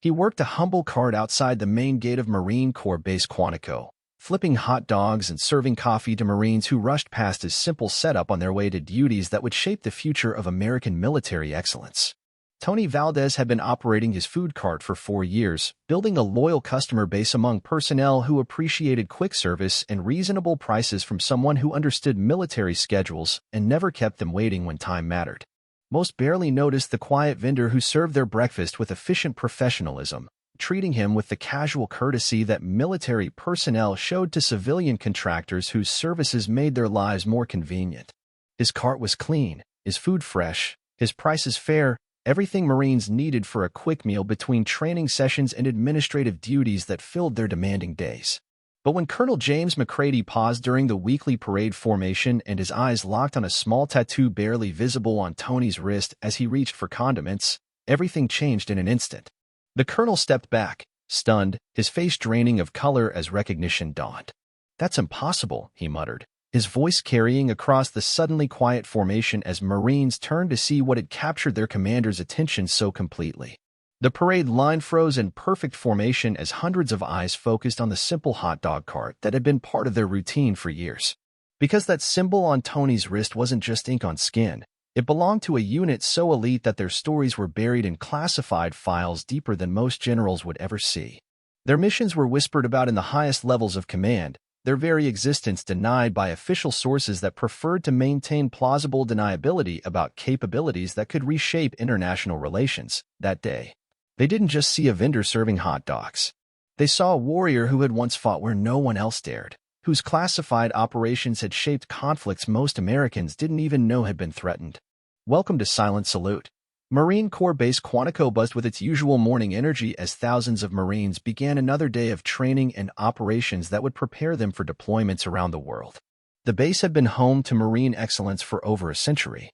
He worked a humble cart outside the main gate of Marine Corps Base Quantico, flipping hot dogs and serving coffee to Marines who rushed past his simple setup on their way to duties that would shape the future of American military excellence. Tony Valdez had been operating his food cart for 4 years, building a loyal customer base among personnel who appreciated quick service and reasonable prices from someone who understood military schedules and never kept them waiting when time mattered. Most barely noticed the quiet vendor who served their breakfast with efficient professionalism, treating him with the casual courtesy that military personnel showed to civilian contractors whose services made their lives more convenient. His cart was clean, his food fresh, his prices fair, everything Marines needed for a quick meal between training sessions and administrative duties that filled their demanding days. But when Colonel James McCready paused during the weekly parade formation and his eyes locked on a small tattoo barely visible on Tony's wrist as he reached for condiments, everything changed in an instant. The colonel stepped back, stunned, his face draining of color as recognition dawned. "That's impossible," he muttered, his voice carrying across the suddenly quiet formation as Marines turned to see what had captured their commander's attention so completely. The parade line froze in perfect formation as hundreds of eyes focused on the simple hot dog cart that had been part of their routine for years. Because that symbol on Tony's wrist wasn't just ink on skin, it belonged to a unit so elite that their stories were buried in classified files deeper than most generals would ever see. Their missions were whispered about in the highest levels of command, their very existence denied by official sources that preferred to maintain plausible deniability about capabilities that could reshape international relations. That day, they didn't just see a vendor serving hot dogs. They saw a warrior who had once fought where no one else dared, whose classified operations had shaped conflicts most Americans didn't even know had been threatened. Welcome to Silent Salute. Marine Corps Base Quantico buzzed with its usual morning energy as thousands of Marines began another day of training and operations that would prepare them for deployments around the world. The base had been home to Marine excellence for over a century.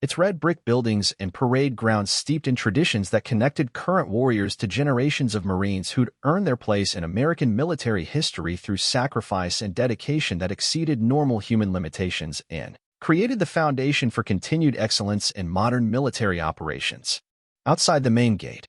Its red brick buildings and parade grounds steeped in traditions that connected current warriors to generations of Marines who'd earned their place in American military history through sacrifice and dedication that exceeded normal human limitations and created the foundation for continued excellence in modern military operations. Outside the main gate,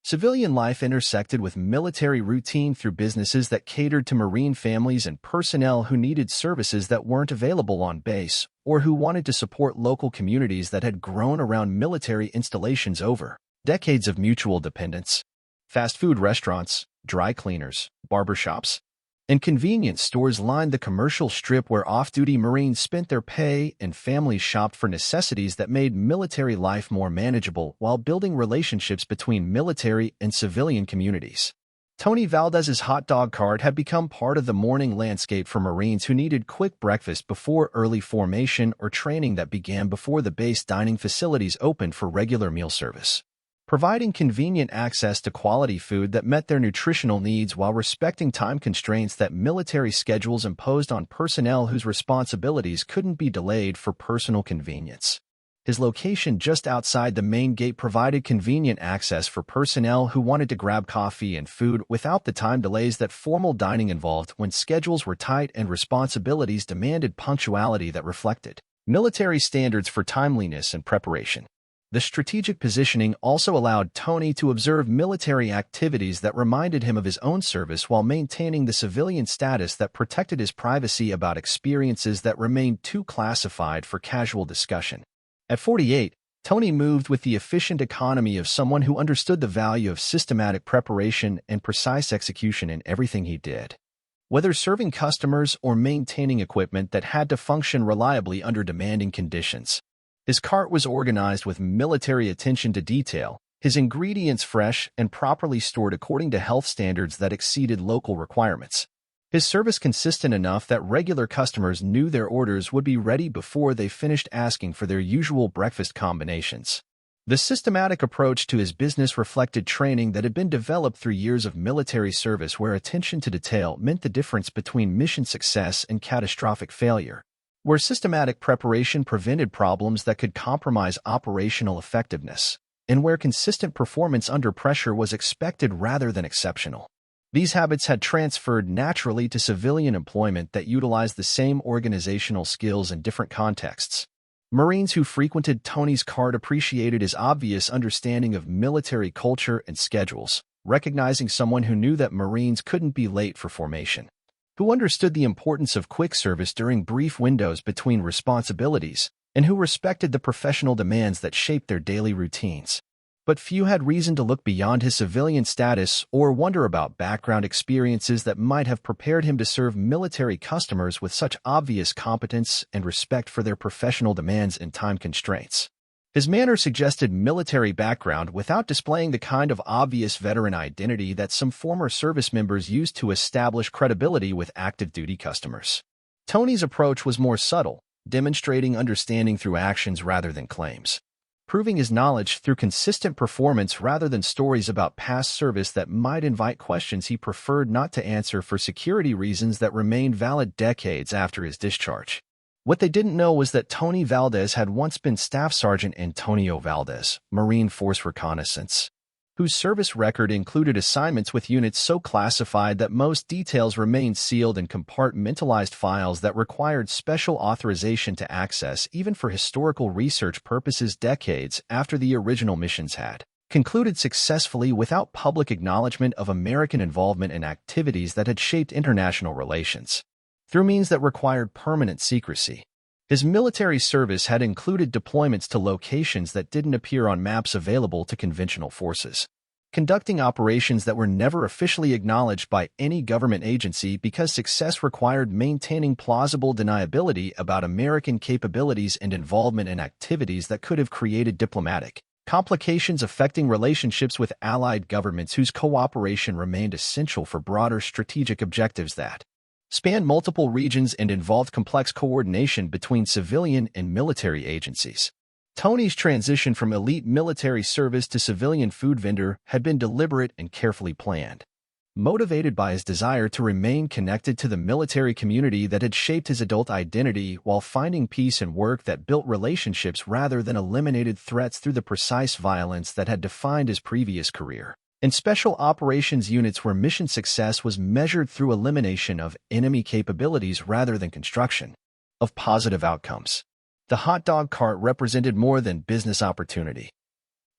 civilian life intersected with military routine through businesses that catered to Marine families and personnel who needed services that weren't available on base or who wanted to support local communities that had grown around military installations over decades of mutual dependence. Fast food restaurants, dry cleaners, barbershops, and convenience stores lined the commercial strip where off-duty Marines spent their pay and families shopped for necessities that made military life more manageable while building relationships between military and civilian communities. Tony Valdez's hot dog cart had become part of the morning landscape for Marines who needed quick breakfast before early formation or training that began before the base dining facilities opened for regular meal service. Providing convenient access to quality food that met their nutritional needs while respecting time constraints that military schedules imposed on personnel whose responsibilities couldn't be delayed for personal convenience. His location just outside the main gate provided convenient access for personnel who wanted to grab coffee and food without the time delays that formal dining involved when schedules were tight and responsibilities demanded punctuality that reflected military standards for timeliness and preparation. The strategic positioning also allowed Tony to observe military activities that reminded him of his own service while maintaining the civilian status that protected his privacy about experiences that remained too classified for casual discussion. At 48, Tony moved with the efficient economy of someone who understood the value of systematic preparation and precise execution in everything he did. Whether serving customers or maintaining equipment that had to function reliably under demanding conditions, his cart was organized with military attention to detail, his ingredients fresh and properly stored according to health standards that exceeded local requirements. His service consistent enough that regular customers knew their orders would be ready before they finished asking for their usual breakfast combinations. The systematic approach to his business reflected training that had been developed through years of military service where attention to detail meant the difference between mission success and catastrophic failure, where systematic preparation prevented problems that could compromise operational effectiveness, and where consistent performance under pressure was expected rather than exceptional. These habits had transferred naturally to civilian employment that utilized the same organizational skills in different contexts. Marines who frequented Tony's cart appreciated his obvious understanding of military culture and schedules, recognizing someone who knew that Marines couldn't be late for formation, who understood the importance of quick service during brief windows between responsibilities, and who respected the professional demands that shaped their daily routines. But few had reason to look beyond his civilian status or wonder about background experiences that might have prepared him to serve military customers with such obvious competence and respect for their professional demands and time constraints. His manner suggested military background without displaying the kind of obvious veteran identity that some former service members used to establish credibility with active duty customers. Tony's approach was more subtle, demonstrating understanding through actions rather than claims, proving his knowledge through consistent performance rather than stories about past service that might invite questions he preferred not to answer for security reasons that remained valid decades after his discharge. What they didn't know was that Tony Valdez had once been Staff Sergeant Antonio Valdez, Marine Force Reconnaissance, whose service record included assignments with units so classified that most details remained sealed in compartmentalized files that required special authorization to access even for historical research purposes decades after the original missions had concluded successfully without public acknowledgement of American involvement in activities that had shaped international relations through means that required permanent secrecy. His military service had included deployments to locations that didn't appear on maps available to conventional forces, conducting operations that were never officially acknowledged by any government agency because success required maintaining plausible deniability about American capabilities and involvement in activities that could have created diplomatic complications affecting relationships with allied governments whose cooperation remained essential for broader strategic objectives that spanned multiple regions and involved complex coordination between civilian and military agencies. Tony's transition from elite military service to civilian food vendor had been deliberate and carefully planned, motivated by his desire to remain connected to the military community that had shaped his adult identity while finding peace in work that built relationships rather than eliminated threats through the precise violence that had defined his previous career. In special operations units where mission success was measured through elimination of enemy capabilities rather than construction of positive outcomes. The hot dog cart represented more than business opportunity.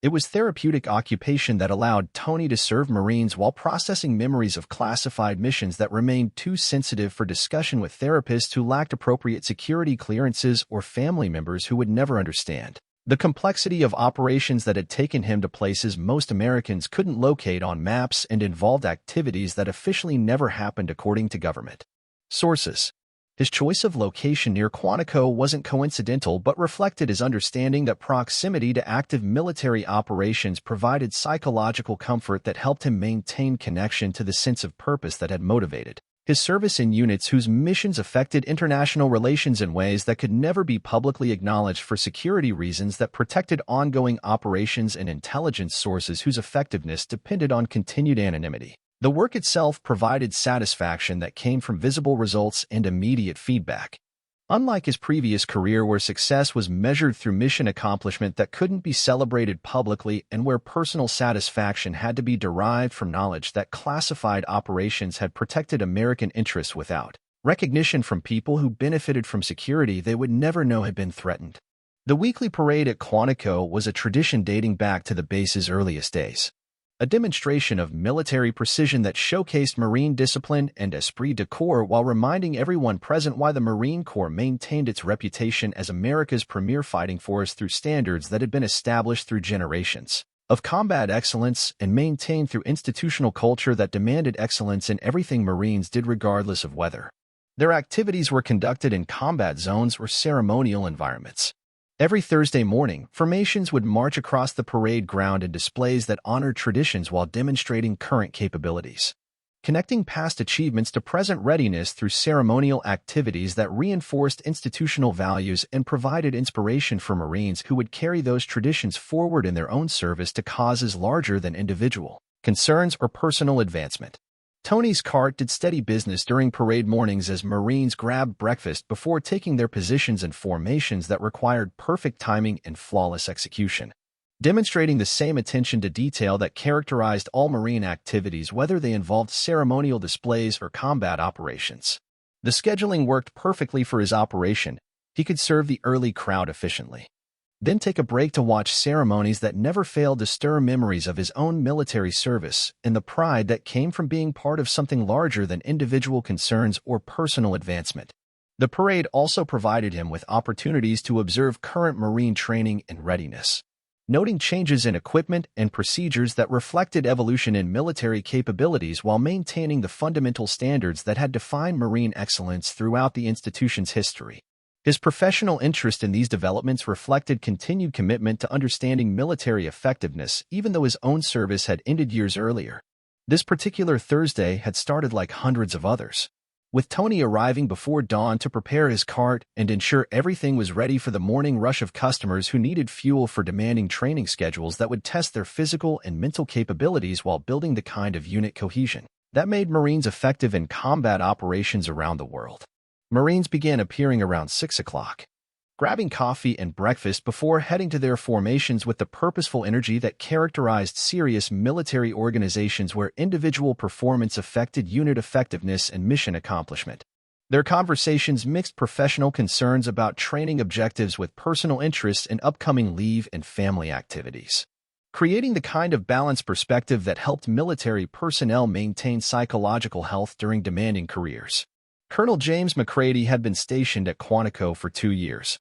It was therapeutic occupation that allowed Tony to serve Marines while processing memories of classified missions that remained too sensitive for discussion with therapists who lacked appropriate security clearances or family members who would never understand the complexity of operations that had taken him to places most Americans couldn't locate on maps and involved activities that officially never happened according to government sources. His choice of location near Quantico wasn't coincidental but reflected his understanding that proximity to active military operations provided psychological comfort that helped him maintain connection to the sense of purpose that had motivated his service in units whose missions affected international relations in ways that could never be publicly acknowledged for security reasons that protected ongoing operations and intelligence sources whose effectiveness depended on continued anonymity. The work itself provided satisfaction that came from visible results and immediate feedback. Unlike his previous career where success was measured through mission accomplishment that couldn't be celebrated publicly and where personal satisfaction had to be derived from knowledge that classified operations had protected American interests without recognition from people who benefited from security they would never know had been threatened. The weekly parade at Quantico was a tradition dating back to the base's earliest days, a demonstration of military precision that showcased Marine discipline and esprit de corps while reminding everyone present why the Marine Corps maintained its reputation as America's premier fighting force through standards that had been established through generations of combat excellence and maintained through institutional culture that demanded excellence in everything Marines did regardless of whether their activities were conducted in combat zones or ceremonial environments. Every Thursday morning, formations would march across the parade ground in displays that honored traditions while demonstrating current capabilities, connecting past achievements to present readiness through ceremonial activities that reinforced institutional values and provided inspiration for Marines who would carry those traditions forward in their own service to causes larger than individual concerns or personal advancement. Tony's cart did steady business during parade mornings as Marines grabbed breakfast before taking their positions in formations that required perfect timing and flawless execution, demonstrating the same attention to detail that characterized all Marine activities whether they involved ceremonial displays or combat operations. The scheduling worked perfectly for his operation. He could serve the early crowd efficiently, then take a break to watch ceremonies that never failed to stir memories of his own military service and the pride that came from being part of something larger than individual concerns or personal advancement. The parade also provided him with opportunities to observe current Marine training and readiness, noting changes in equipment and procedures that reflected evolution in military capabilities while maintaining the fundamental standards that had defined Marine excellence throughout the institution's history. His professional interest in these developments reflected continued commitment to understanding military effectiveness, even though his own service had ended years earlier. This particular Thursday had started like hundreds of others, with Tony arriving before dawn to prepare his cart and ensure everything was ready for the morning rush of customers who needed fuel for demanding training schedules that would test their physical and mental capabilities while building the kind of unit cohesion that made Marines effective in combat operations around the world. Marines began appearing around 6 o'clock, grabbing coffee and breakfast before heading to their formations with the purposeful energy that characterized serious military organizations where individual performance affected unit effectiveness and mission accomplishment. Their conversations mixed professional concerns about training objectives with personal interests in upcoming leave and family activities, creating the kind of balanced perspective that helped military personnel maintain psychological health during demanding careers. Colonel James McCready had been stationed at Quantico for 2 years,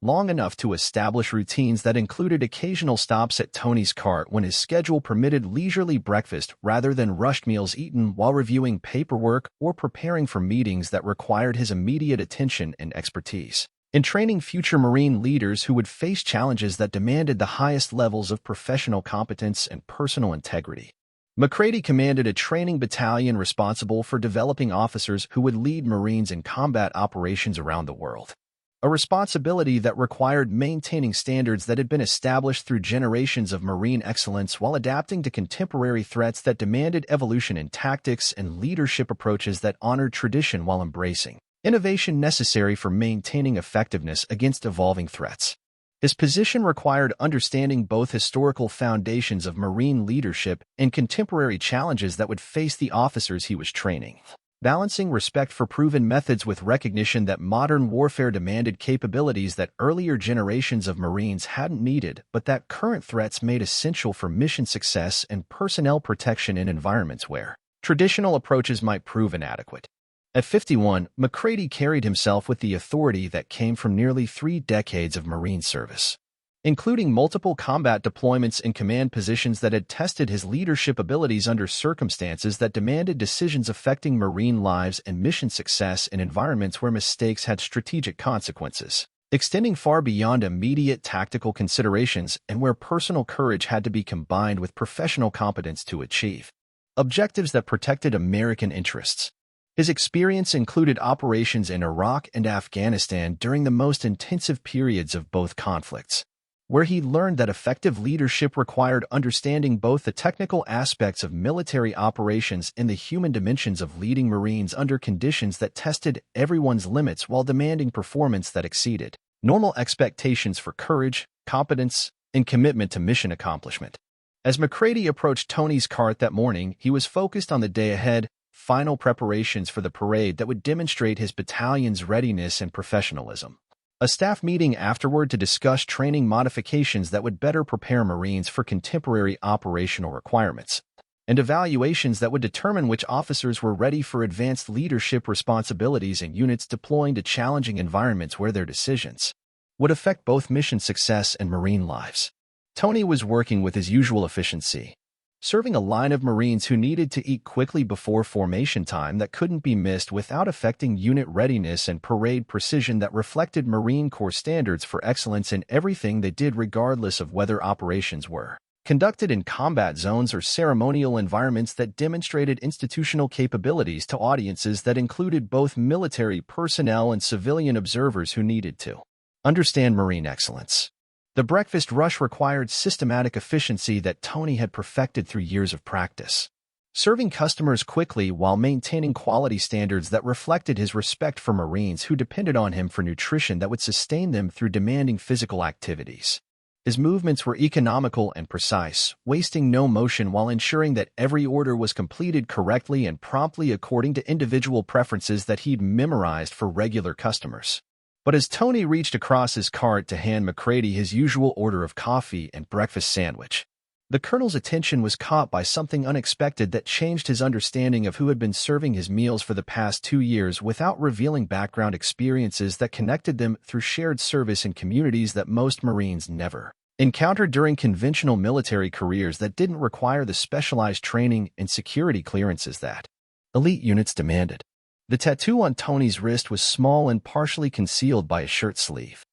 long enough to establish routines that included occasional stops at Tony's cart when his schedule permitted leisurely breakfast rather than rushed meals eaten while reviewing paperwork or preparing for meetings that required his immediate attention and expertise. In training future Marine leaders who would face challenges that demanded the highest levels of professional competence and personal integrity, McCready commanded a training battalion responsible for developing officers who would lead Marines in combat operations around the world, a responsibility that required maintaining standards that had been established through generations of Marine excellence while adapting to contemporary threats that demanded evolution in tactics and leadership approaches that honored tradition while embracing innovation necessary for maintaining effectiveness against evolving threats. His position required understanding both historical foundations of Marine leadership and contemporary challenges that would face the officers he was training, balancing respect for proven methods with recognition that modern warfare demanded capabilities that earlier generations of Marines hadn't needed but that current threats made essential for mission success and personnel protection in environments where traditional approaches might prove inadequate. At 51, McCready carried himself with the authority that came from nearly 3 decades of Marine service, including multiple combat deployments in command positions that had tested his leadership abilities under circumstances that demanded decisions affecting Marine lives and mission success in environments where mistakes had strategic consequences, extending far beyond immediate tactical considerations and where personal courage had to be combined with professional competence to achieve objectives that protected American interests. His experience included operations in Iraq and Afghanistan during the most intensive periods of both conflicts, where he learned that effective leadership required understanding both the technical aspects of military operations and the human dimensions of leading Marines under conditions that tested everyone's limits while demanding performance that exceeded normal expectations for courage, competence, and commitment to mission accomplishment. As McCready approached Tony's cart that morning, he was focused on the day ahead, final preparations for the parade that would demonstrate his battalion's readiness and professionalism, a staff meeting afterward to discuss training modifications that would better prepare Marines for contemporary operational requirements, and evaluations that would determine which officers were ready for advanced leadership responsibilities in units deploying to challenging environments where their decisions would affect both mission success and Marine lives. Tony was working with his usual efficiency, serving a line of Marines who needed to eat quickly before formation time that couldn't be missed without affecting unit readiness and parade precision that reflected Marine Corps standards for excellence in everything they did regardless of whether operations were conducted in combat zones or ceremonial environments that demonstrated institutional capabilities to audiences that included both military personnel and civilian observers who needed to understand Marine excellence. The breakfast rush required systematic efficiency that Tony had perfected through years of practice, serving customers quickly while maintaining quality standards that reflected his respect for Marines who depended on him for nutrition that would sustain them through demanding physical activities. His movements were economical and precise, wasting no motion while ensuring that every order was completed correctly and promptly according to individual preferences that he'd memorized for regular customers. But as Tony reached across his cart to hand McCready his usual order of coffee and breakfast sandwich, the colonel's attention was caught by something unexpected that changed his understanding of who had been serving his meals for the past 2 years without revealing background experiences that connected them through shared service in communities that most Marines never encountered during conventional military careers that didn't require the specialized training and security clearances that elite units demanded. The tattoo on Tony's wrist was small and partially concealed by a shirt sleeve,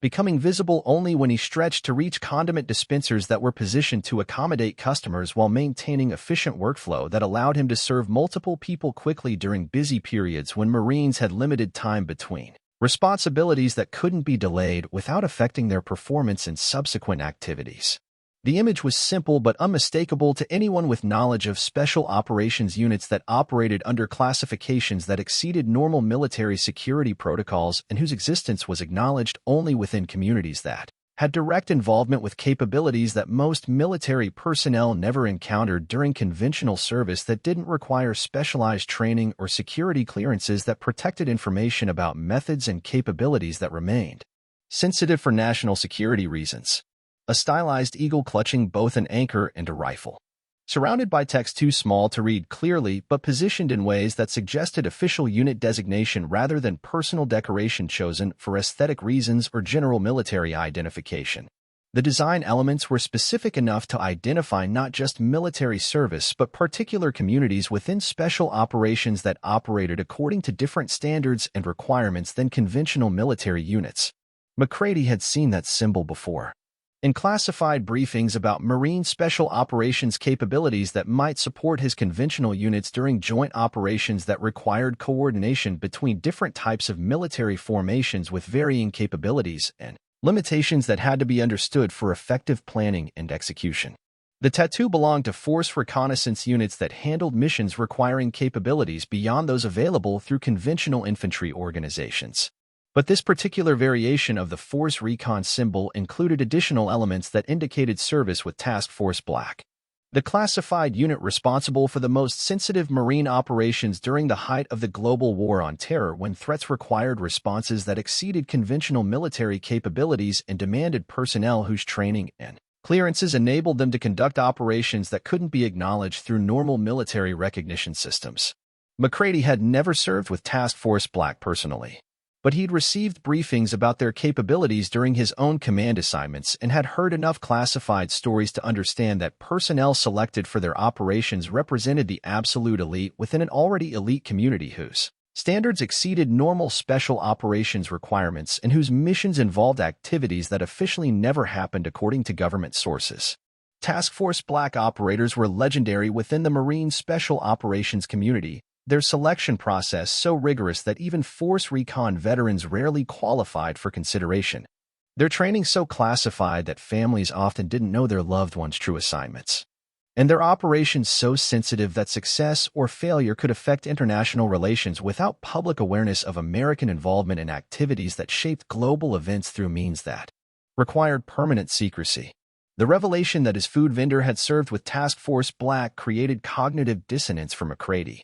becoming visible only when he stretched to reach condiment dispensers that were positioned to accommodate customers while maintaining efficient workflow that allowed him to serve multiple people quickly during busy periods when Marines had limited time between responsibilities that couldn't be delayed without affecting their performance in subsequent activities. The image was simple but unmistakable to anyone with knowledge of special operations units that operated under classifications that exceeded normal military security protocols and whose existence was acknowledged only within communities that had direct involvement with capabilities that most military personnel never encountered during conventional service that didn't require specialized training or security clearances that protected information about methods and capabilities that remained sensitive for national security reasons. A stylized eagle clutching both an anchor and a rifle, surrounded by text too small to read clearly but positioned in ways that suggested official unit designation rather than personal decoration chosen for aesthetic reasons or general military identification. The design elements were specific enough to identify not just military service but particular communities within special operations that operated according to different standards and requirements than conventional military units. McCready had seen that symbol before in classified briefings about Marine Special Operations capabilities that might support his conventional units during joint operations that required coordination between different types of military formations with varying capabilities and limitations that had to be understood for effective planning and execution. The tattoo belonged to force reconnaissance units that handled missions requiring capabilities beyond those available through conventional infantry organizations. But this particular variation of the Force Recon symbol included additional elements that indicated service with Task Force Black, the classified unit responsible for the most sensitive Marine operations during the height of the global war on terror when threats required responses that exceeded conventional military capabilities and demanded personnel whose training and clearances enabled them to conduct operations that couldn't be acknowledged through normal military recognition systems. McCready had never served with Task Force Black personally, but he'd received briefings about their capabilities during his own command assignments and had heard enough classified stories to understand that personnel selected for their operations represented the absolute elite within an already elite community whose standards exceeded normal special operations requirements and whose missions involved activities that officially never happened according to government sources. Task Force Black operators were legendary within the Marine Special Operations community, their selection process so rigorous that even Force Recon veterans rarely qualified for consideration. Their training so classified that families often didn't know their loved ones' true assignments. And their operations so sensitive that success or failure could affect international relations without public awareness of American involvement in activities that shaped global events through means that required permanent secrecy. The revelation that his food vendor had served with Task Force Black created cognitive dissonance for McCready,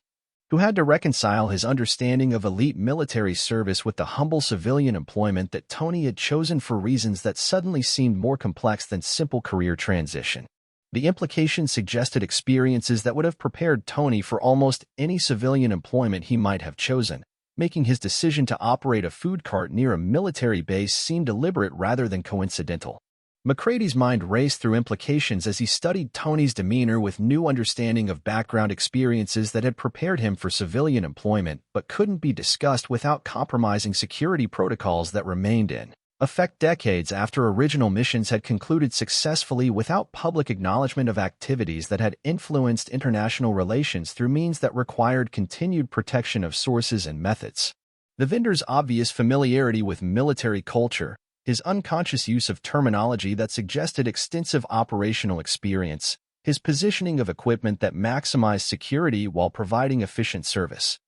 who had to reconcile his understanding of elite military service with the humble civilian employment that Tony had chosen for reasons that suddenly seemed more complex than simple career transition. The implications suggested experiences that would have prepared Tony for almost any civilian employment he might have chosen, making his decision to operate a food cart near a military base seem deliberate rather than coincidental. McCready's mind raced through implications as he studied Tony's demeanor with new understanding of background experiences that had prepared him for civilian employment but couldn't be discussed without compromising security protocols that remained in effect decades after original missions had concluded successfully without public acknowledgement of activities that had influenced international relations through means that required continued protection of sources and methods. The vendor's obvious familiarity with military culture, his unconscious use of terminology that suggested extensive operational experience, his positioning of equipment that maximized security while providing efficient service,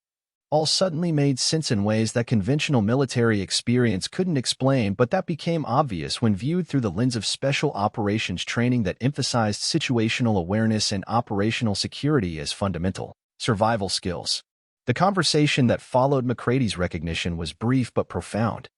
all suddenly made sense in ways that conventional military experience couldn't explain, but that became obvious when viewed through the lens of special operations training that emphasized situational awareness and operational security as fundamental survival skills. The conversation that followed McCready's recognition was brief but profound.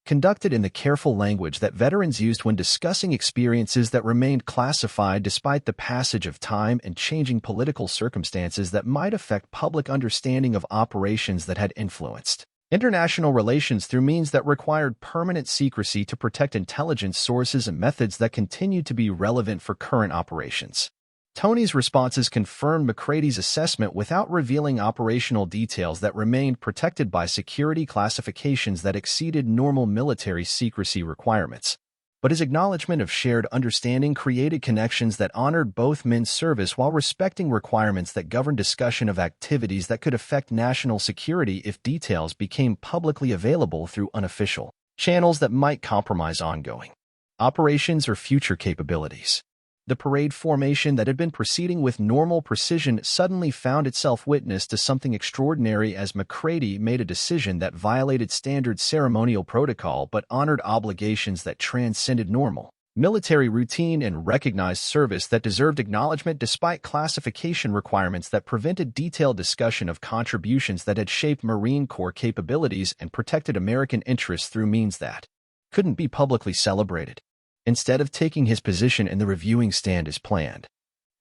conducted in the careful language that veterans used when discussing experiences that remained classified despite the passage of time and changing political circumstances that might affect public understanding of operations that had influenced international relations through means that required permanent secrecy to protect intelligence sources and methods that continued to be relevant for current operations. Tony's responses confirmed McCrady's assessment without revealing operational details that remained protected by security classifications that exceeded normal military secrecy requirements. But his acknowledgement of shared understanding created connections that honored both men's service while respecting requirements that governed discussion of activities that could affect national security if details became publicly available through unofficial channels that might compromise ongoing operations or future capabilities. The parade formation that had been proceeding with normal precision suddenly found itself witness to something extraordinary as McCrady made a decision that violated standard ceremonial protocol but honored obligations that transcended normal military routine and recognized service that deserved acknowledgement despite classification requirements that prevented detailed discussion of contributions that had shaped Marine Corps capabilities and protected American interests through means that couldn't be publicly celebrated. Instead of taking his position in the reviewing stand as planned,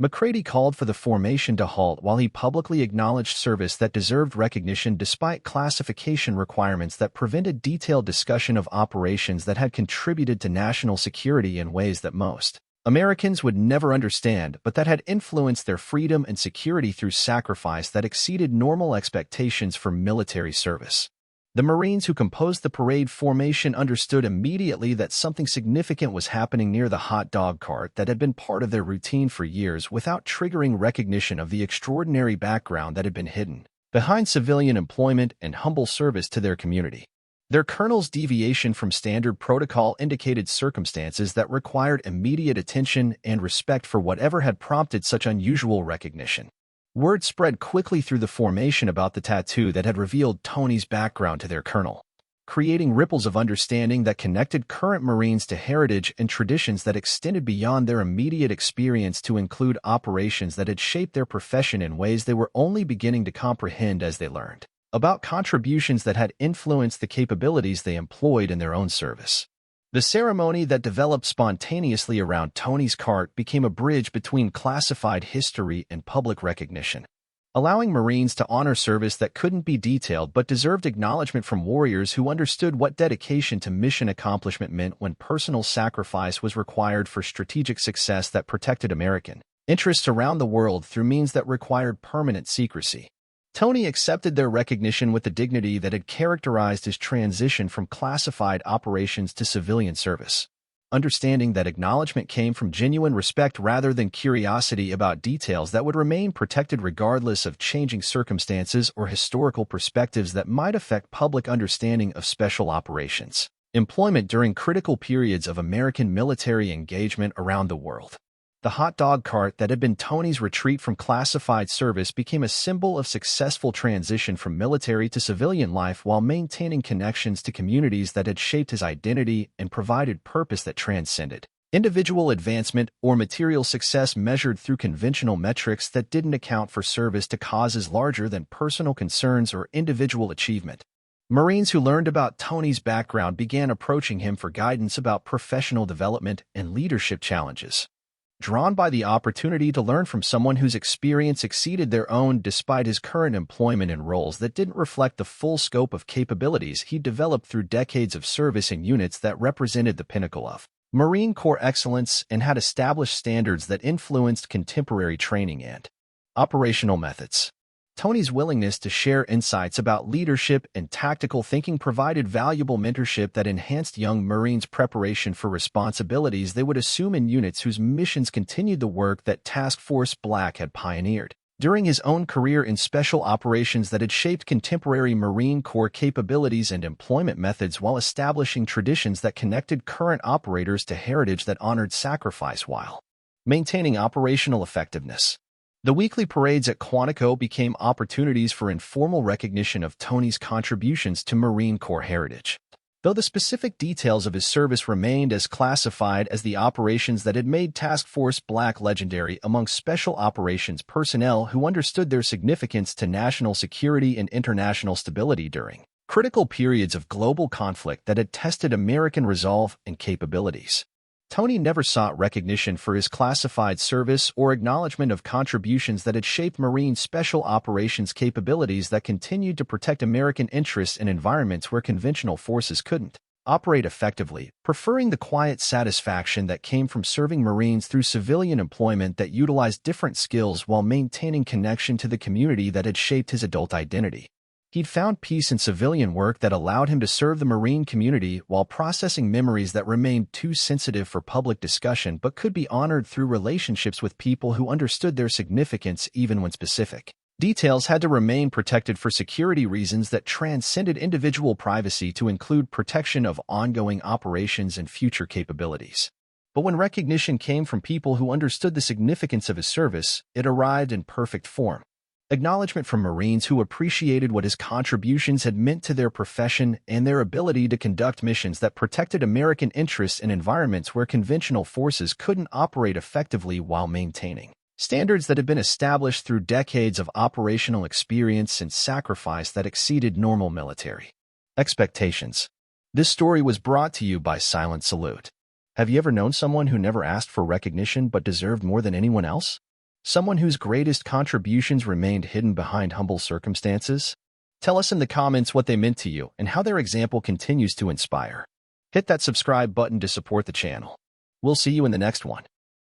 McCrady called for the formation to halt while he publicly acknowledged service that deserved recognition despite classification requirements that prevented detailed discussion of operations that had contributed to national security in ways that most Americans would never understand but that had influenced their freedom and security through sacrifice that exceeded normal expectations for military service. The Marines who composed the parade formation understood immediately that something significant was happening near the hot dog cart that had been part of their routine for years without triggering recognition of the extraordinary background that had been hidden behind civilian employment and humble service to their community. Their colonel's deviation from standard protocol indicated circumstances that required immediate attention and respect for whatever had prompted such unusual recognition. Word spread quickly through the formation about the tattoo that had revealed Tony's background to their colonel, creating ripples of understanding that connected current Marines to heritage and traditions that extended beyond their immediate experience to include operations that had shaped their profession in ways they were only beginning to comprehend as they learned about contributions that had influenced the capabilities they employed in their own service. The ceremony that developed spontaneously around Tony's cart became a bridge between classified history and public recognition, allowing Marines to honor service that couldn't be detailed but deserved acknowledgement from warriors who understood what dedication to mission accomplishment meant when personal sacrifice was required for strategic success that protected American interests around the world through means that required permanent secrecy. Tony accepted their recognition with the dignity that had characterized his transition from classified operations to civilian service, understanding that acknowledgement came from genuine respect rather than curiosity about details that would remain protected regardless of changing circumstances or historical perspectives that might affect public understanding of special operations employment during critical periods of American military engagement around the world. The hot dog cart that had been Tony's retreat from classified service became a symbol of successful transition from military to civilian life while maintaining connections to communities that had shaped his identity and provided purpose that transcended individual advancement or material success measured through conventional metrics that didn't account for service to causes larger than personal concerns or individual achievement. Marines who learned about Tony's background began approaching him for guidance about professional development and leadership challenges. Drawn by the opportunity to learn from someone whose experience exceeded their own despite his current employment in roles that didn't reflect the full scope of capabilities he developed through decades of service in units that represented the pinnacle of Marine Corps excellence and had established standards that influenced contemporary training and operational methods. Tony's willingness to share insights about leadership and tactical thinking provided valuable mentorship that enhanced young Marines' preparation for responsibilities they would assume in units whose missions continued the work that Task Force Black had pioneered during his own career in special operations that had shaped contemporary Marine Corps capabilities and employment methods while establishing traditions that connected current operators to heritage that honored sacrifice while maintaining operational effectiveness. The weekly parades at Quantico became opportunities for informal recognition of Tony's contributions to Marine Corps heritage. Though the specific details of his service remained as classified as the operations that had made Task Force Black legendary among special operations personnel who understood their significance to national security and international stability during critical periods of global conflict that had tested American resolve and capabilities. Tony never sought recognition for his classified service or acknowledgement of contributions that had shaped Marine Special Operations capabilities that continued to protect American interests in environments where conventional forces couldn't operate effectively, preferring the quiet satisfaction that came from serving Marines through civilian employment that utilized different skills while maintaining connection to the community that had shaped his adult identity. He'd found peace in civilian work that allowed him to serve the Marine community while processing memories that remained too sensitive for public discussion but could be honored through relationships with people who understood their significance even when specific details had to remain protected for security reasons that transcended individual privacy to include protection of ongoing operations and future capabilities. But when recognition came from people who understood the significance of his service, it arrived in perfect form. Acknowledgement from Marines who appreciated what his contributions had meant to their profession and their ability to conduct missions that protected American interests in environments where conventional forces couldn't operate effectively while maintaining standards that had been established through decades of operational experience and sacrifice that exceeded normal military expectations. This story was brought to you by Silent Salute. Have you ever known someone who never asked for recognition but deserved more than anyone else? Someone whose greatest contributions remained hidden behind humble circumstances? Tell us in the comments what they meant to you and how their example continues to inspire. Hit that subscribe button to support the channel. We'll see you in the next one.